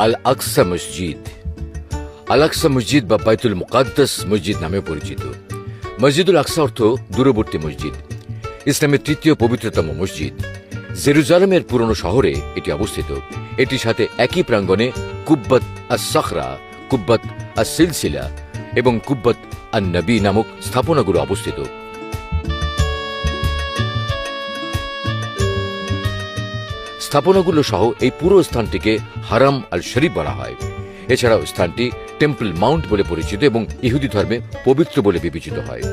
আল আকসা মসজিদ। আল আকসা মসজিদ বা বাইতুল মুকাদ্দাস মসজিদ নামে পরিচিত। মসজিদুল আকসা অর্থ দূরবর্তী মসজিদ। ইসলামের তৃতীয় পবিত্রতম মসজিদ। জেরুজালেমের পুরনো শহরে এটি অবস্থিত। এটির সাথে একই প্রাঙ্গণে কুব্বত আস সখরা, কুব্বত আস সিলসিলা এবং কুব্বত আন নবী নামক স্থাপনাগুলো অবস্থিত। স্থাপনাগুলো সহ এই পুরো স্থানটিকে হারাম আল শরীফ বলা হয়। এছাড়াও স্থানটি টেম্পল মাউন্ট বলে পরিচিত এবং ইহুদি ধর্মে পবিত্র বলে বিবেচিত হয়।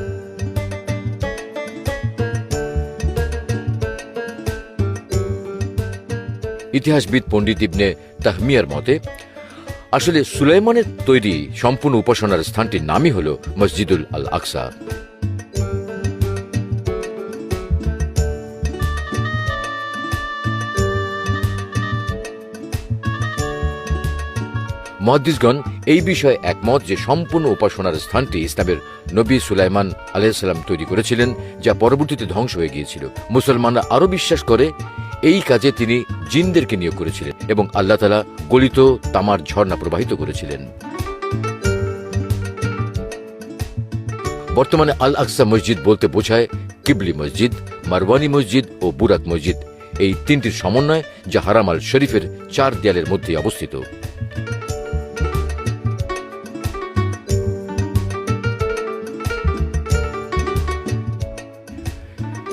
ইতিহাসবিদ পণ্ডিত ইবনে তাহমিয়ার মতে আসলে সুলাইমানের তৈরি সম্পূর্ণ উপাসনার স্থানটির নামই হল মসজিদুল আল আকসা। মুহাদ্দিসগণ এই বিষয়ে একমত যে সম্পূর্ণ উপাসনার স্থানটি ইসলামের নবী সুলাইমান আলাইহিস সালাম তৈরি করেছিলেন, যা পরবর্তীতে ধ্বংস হয়ে গিয়েছিল। মুসলমানরা আরও বিশ্বাস করে এই কাজে তিনি জিনদেরকে নিয়োগ করেছিলেন এবং আল্লাহ তাআলা গলিত তামার ঝর্ণা প্রবাহিত করেছিলেন। বর্তমানে আল আকসা মসজিদ বলতে বোঝায় কিবলি মসজিদ, মারওয়ানি মসজিদ ও বুরাক মসজিদ, এই তিনটির সমন্বয়, যা হারাম আল শরীফের 4 দেয়ালের মধ্যে অবস্থিত।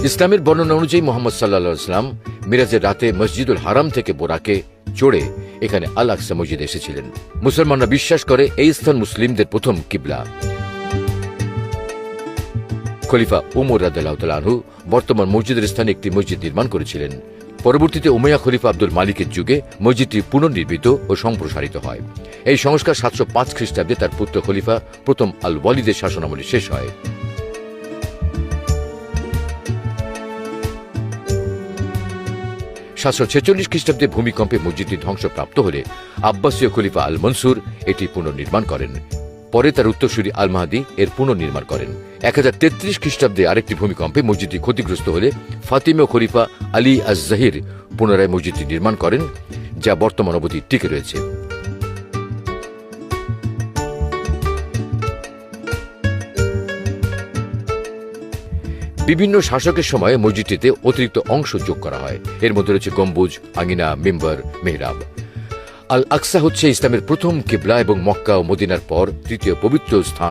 ইসলামের বর্ণনা অনুযায়ী মুহাম্মদ সাল্লাল্লাহু আলাইহি ওয়াসাল্লাম মিরাজের রাতে মসজিদুল হারাম থেকে বোরাকে চড়ে এখানে আল আকসা মসজিদে এসেছিলেন। মুসলমানরা বিশ্বাস করে এই স্থান মুসলিমদের প্রথম কিবলা। খলিফা উমর রাদিয়াল্লাহু তাআলা আনহু বর্তমান মসজিদের স্থানে একটি মসজিদ নির্মাণ করেছিলেন। পরবর্তীতে উমাইয়া খলিফা আব্দুল মালিকের যুগে মসজিদটি পুনর্নির্মিত ও সম্প্রসারিত হয়। এই সংস্কার 705 খ্রিস্টাব্দে তার পুত্র খলিফা প্রথম আল ওয়ালিদের শাসনামলে শেষ হয়। 746 খ্রিস্টাব্দে ভূমিকম্পে মসজিদটি ধ্বংসপ্রাপ্ত হলে আব্বাসীয় খলিফা আল মনসুর এটি পুনর্নির্মাণ করেন। পরে তার উত্তরসূরি আল মাহদী এর পুনর্নির্মাণ করেন। 1033 খ্রিস্টাব্দে আরেকটি ভূমিকম্পে মসজিদটি ক্ষতিগ্রস্ত হলে ফাতিমীয় খলিফা আলী আজ জাহির পুনরায় মসজিদটি নির্মাণ করেন, যা বর্তমান অবধি টিকে রয়েছে। বিভিন্ন শাসকের সময় মসজিদটিতে অতিরিক্ত অংশ যোগ করা হয়। এর মধ্যে রয়েছে গম্বুজ, আঙিনা, মিম্বর, মেহরাব। আল আকসা হচ্ছে ইসলামের প্রথম কিবলা এবং মক্কা ও মদিনার পর তৃতীয় পবিত্র স্থান।